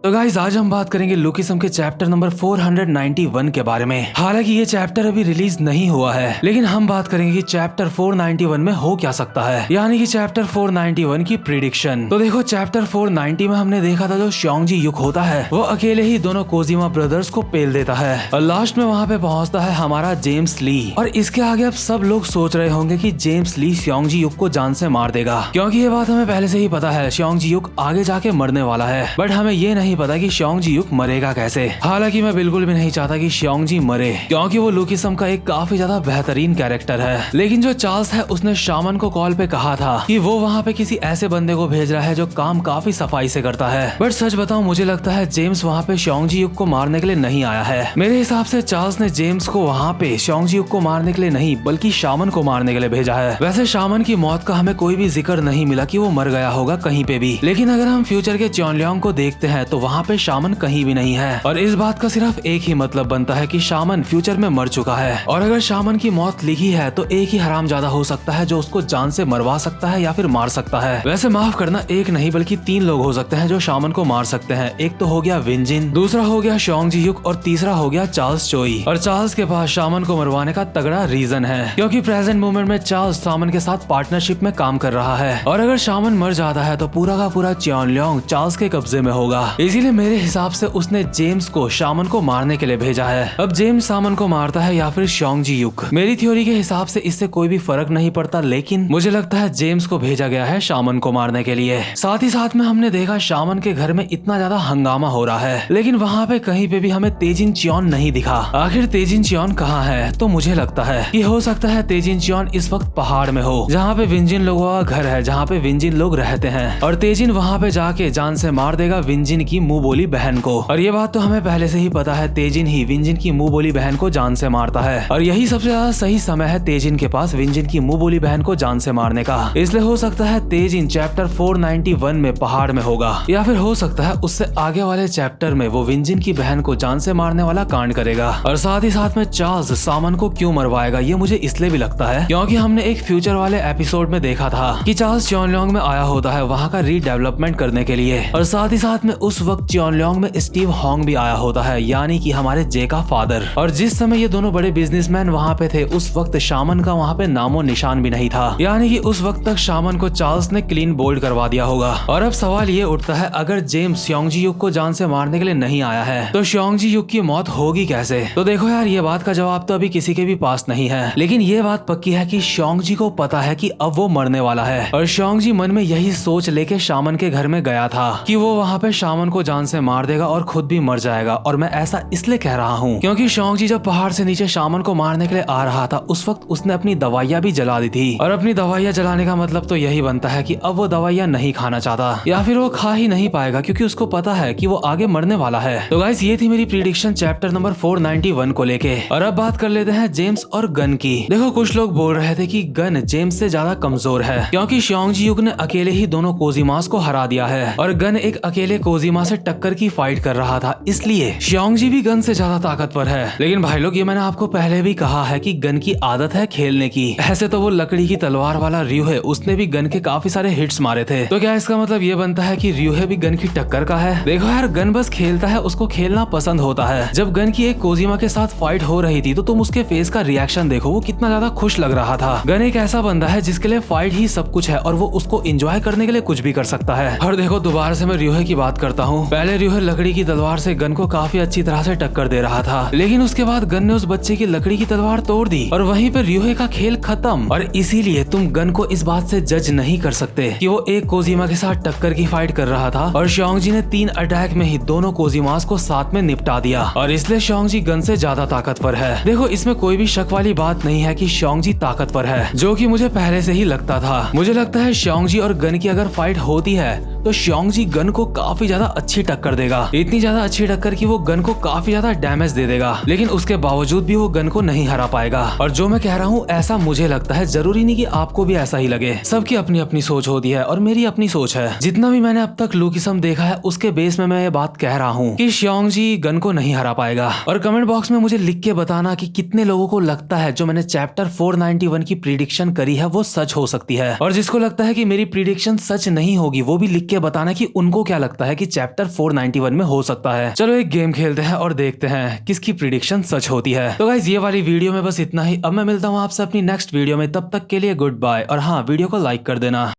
तो गाइस आज हम बात करेंगे लुकिसम के चैप्टर नंबर 491 के बारे में। हालांकि ये चैप्टर अभी रिलीज नहीं हुआ है, लेकिन हम बात करेंगे कि चैप्टर 491 में हो क्या सकता है, यानी कि चैप्टर 491 की प्रिडिक्शन। तो देखो चैप्टर 490 में हमने देखा था जो श्योंगजी युक होता है वो अकेले ही दोनों कोजिमा ब्रदर्स को पेल देता है और लास्ट में वहाँ पे पहुँचता है हमारा जेम्स ली। और इसके आगे अब सब लोग सोच रहे होंगे कि जेम्स ली श्योंगजी युक को जान से मार देगा, क्योंकि ये बात हमें पहले से ही पता है श्योंगजी युक आगे जाके मरने वाला है। बट हमें ये नहीं पता कि श्योंगजी युक मरेगा कैसे। हालांकि मैं बिल्कुल भी नहीं चाहता कि श्योंगजी मरे, क्योंकि वो लुकिसम का एक काफी ज्यादा बेहतरीन कैरेक्टर है। लेकिन जो चार्ल्स है उसने शामन को कॉल पे कहा था कि वो वहाँ पे किसी ऐसे बंदे को भेज रहा है जो काम काफी सफाई से करता है। बट सच बताऊं मुझे लगता है जेम्स वहाँ पे श्योंगजी युक को मारने के लिए नहीं आया है। मेरे हिसाब से चार्ल्स ने जेम्स को वहाँ पे श्योंगजी युक को मारने के लिए नहीं बल्कि शामन को मारने के लिए भेजा है। वैसे शामन की मौत का हमें कोई भी जिक्र नहीं मिला कि वो मर गया होगा कहीं पे भी, लेकिन अगर हम फ्यूचर के च्योनलियांग को देखते हैं तो वहाँ पे शामन कहीं भी नहीं है और इस बात का सिर्फ एक ही मतलब बनता है कि शामन फ्यूचर में मर चुका है। और अगर शामन की मौत लिखी है तो एक ही हरामजादा हो सकता है जो उसको जान से मरवा सकता है या फिर मार सकता है। वैसे माफ करना, एक नहीं बल्कि 3 लोग हो सकते हैं जो शामन को मार सकते हैं। एक तो हो गया विंजिन, दूसरा हो गया श्योंगजी युक और तीसरा हो गया चार्ल्स चोई। और चार्ल्स के पास शामन को मरवाने का तगड़ा रीजन है, क्योंकि प्रेजेंट मोमेंट में चार्ल्स शामन के साथ पार्टनरशिप में काम कर रहा है और अगर शामन मर जाता है तो पूरा का पूरा च्योनलियांग चार्ल्स के कब्जे में होगा। इसीलिए मेरे हिसाब से उसने जेम्स को शामन को मारने के लिए भेजा है। अब जेम्स शामन को मारता है या फिर श्योंगजी युक, मेरी थ्योरी के हिसाब से इससे कोई भी फर्क नहीं पड़ता, लेकिन मुझे लगता है जेम्स को भेजा गया है शामन को मारने के लिए। साथ ही साथ में हमने देखा शामन के घर में इतना ज्यादा हंगामा हो रहा है, लेकिन वहाँ पे कहीं पे भी हमें तेजिन चियोन नहीं दिखा। आखिर तेजिन चियोन कहाँ है? तो मुझे लगता है कि हो सकता है तेजिन चियोन इस वक्त पहाड़ में हो, जहाँ पे विंजिन लोगों का घर है, जहाँ पे विंजिन लोग रहते हैं और तेजिन वहाँ पे जाके जान से मार देगा विंजिन की मुंह बोली बहन को। और ये बात तो हमें पहले से ही पता है, तेजिन ही विंजिन की मुंह बोली बहन को जान से मारता है और यही सबसे ज्यादा सही समय है तेजिन के पास विंजिन की मुंह बोली बहन को जान से मारने का। इसलिए हो सकता है तेजिन चैप्टर 491 में पहाड़ में होगा, या फिर हो सकता है उससे आगे वाले चैप्टर में वो विंजिन की बहन को जान से मारने वाला कांड करेगा। और साथ ही साथ में चार्ल्स शामन को क्यों मरवाएगा ये मुझे इसलिए भी लगता है क्योंकि हमने एक फ्यूचर वाले एपिसोड में देखा था कि चार्ल्स च्योनलियांग में आया होता है वहाँ का रीडेवलपमेंट करने के लिए, और साथ ही साथ में उस वक्त च्योनलियांग में स्टीव हॉन्ग भी आया होता है, यानी कि हमारे जे का फादर। और जिस समय ये दोनों बड़े बिजनेसमैन वहाँ पे थे उस वक्त शामन का वहाँ पे नामो निशान भी नहीं था, यानी कि उस वक्त तक शामन को चार्ल्स ने क्लीन बोल्ड करवा दिया होगा। और अब सवाल ये उठता है, अगर जेम्स श्योंगजी युक को जान से मारने के लिए नहीं आया है तो श्योंगजी युक की मौत होगी कैसे? तो देखो यार, ये बात का जवाब तो अभी किसी के भी पास नहीं है, लेकिन ये बात पक्की है कि श्योंगजी को पता है कि अब वो मरने वाला है और श्योंगजी मन में यही सोच लेके शामन के घर में गया था कि वो वहाँ पे शामन को जान से मार देगा और खुद भी मर जाएगा। और मैं ऐसा इसलिए कह रहा हूँ क्योंकि श्योंगजी जब पहाड़ से नीचे शामन को मारने के लिए आ रहा था उस वक्त उसने अपनी दवाइयाँ भी जला दी थी, और अपनी दवाइयाँ जलाने का मतलब तो यही बनता है कि अब वो दवाइयाँ नहीं खाना चाहता या फिर वो खा ही नहीं पाएगा, क्योंकि उसको पता है कि वो आगे मरने वाला है। तो गाइस ये थी मेरी प्रिडिक्शन चैप्टर नंबर 491 को लेके। और अब बात कर लेते हैं जेम्स और गन की। देखो कुछ लोग बोल रहे थे कि गन जेम्स से ज्यादा कमजोर है क्योंकि श्योंगजी युक ने अकेले ही दोनों कोजिमास को हरा दिया है और गन एक अकेले कोजिमा से टक्कर की फाइट कर रहा था, इसलिए श्योंगजी भी गन से ज्यादा ताकतवर है। लेकिन भाई लोग, ये मैंने आपको पहले भी कहा है कि गन की आदत है खेलने की। ऐसे तो वो लकड़ी की तलवार वाला रियोहे उसने भी गन के काफी सारे हिट्स मारे थे, तो क्या इसका मतलब ये बनता है कि रियोहे भी गन की टक्कर का है? देखो यार, गन बस खेलता है, उसको खेलना पसंद होता है। जब गन की एक कोजिमा के साथ फाइट हो रही थी तो तुम उसके फेस का रिएक्शन देखो, वो कितना ज्यादा खुश लग रहा था। गन एक ऐसा बंदा है जिसके लिए फाइट ही सब कुछ है और वो उसको एंजॉय करने के लिए कुछ भी कर सकता है। और देखो दोबारा से मैं रियोहे की बात करता हूँ, पहले रियोहे लकड़ी की तलवार से गन को काफी अच्छी तरह से टक्कर दे रहा था, लेकिन उसके बाद गन ने उस बच्चे की लकड़ी की तलवार तोड़ दी और वहीं पर रियोहे का खेल खत्म। और इसीलिए तुम गन को इस बात से जज नहीं कर सकते कि वो एक कोजिमा के साथ टक्कर की फाइट कर रहा था और श्योंगजी ने 3 अटैक में ही दोनों कोजिमास को साथ में निपटा दिया, और इसलिए श्योंगजी गन से ज्यादा ताकतवर है। देखो इसमें कोई भी शक वाली बात नहीं है कि श्योंगजी ताकतवर है, जो कि मुझे पहले से ही लगता था। मुझे लगता है श्योंगजी और गन की अगर फाइट होती है तो श्योंगजी गन को काफी ज्यादा अच्छी टक्कर देगा, इतनी ज्यादा अच्छी टक्कर कि वो गन को काफी ज्यादा डैमेज दे देगा, लेकिन उसके बावजूद भी वो गन को नहीं हरा पाएगा। और जो मैं कह रहा हूँ ऐसा मुझे लगता है, जरूरी नहीं कि आपको भी ऐसा ही लगे। सबकी अपनी अपनी सोच होती है और मेरी अपनी सोच है। जितना भी मैंने अब तक लुकिसम देखा है उसके बेस में मैं ये बात कह रहा हूँ कि श्योंगजी गन को नहीं हरा पाएगा। और कमेंट बॉक्स में मुझे लिख के बताना कि कितने लोगों को लगता है जो मैंने चैप्टर 491 की प्रिडिक्शन करी है वो सच हो सकती है, और जिसको लगता है कि मेरी प्रिडिक्शन सच नहीं होगी वो भी लिख के बताना कि उनको क्या लगता है कि चैप्टर 491 में हो सकता है। चलो एक गेम खेलते हैं और देखते हैं किसकी प्रिडिक्शन सच होती है। तो गाइस ये वाली वीडियो में बस इतना ही। अब मैं मिलता हूँ आपसे अपनी नेक्स्ट वीडियो में, तब तक के लिए गुड बाय। और हाँ, वीडियो को लाइक कर देना।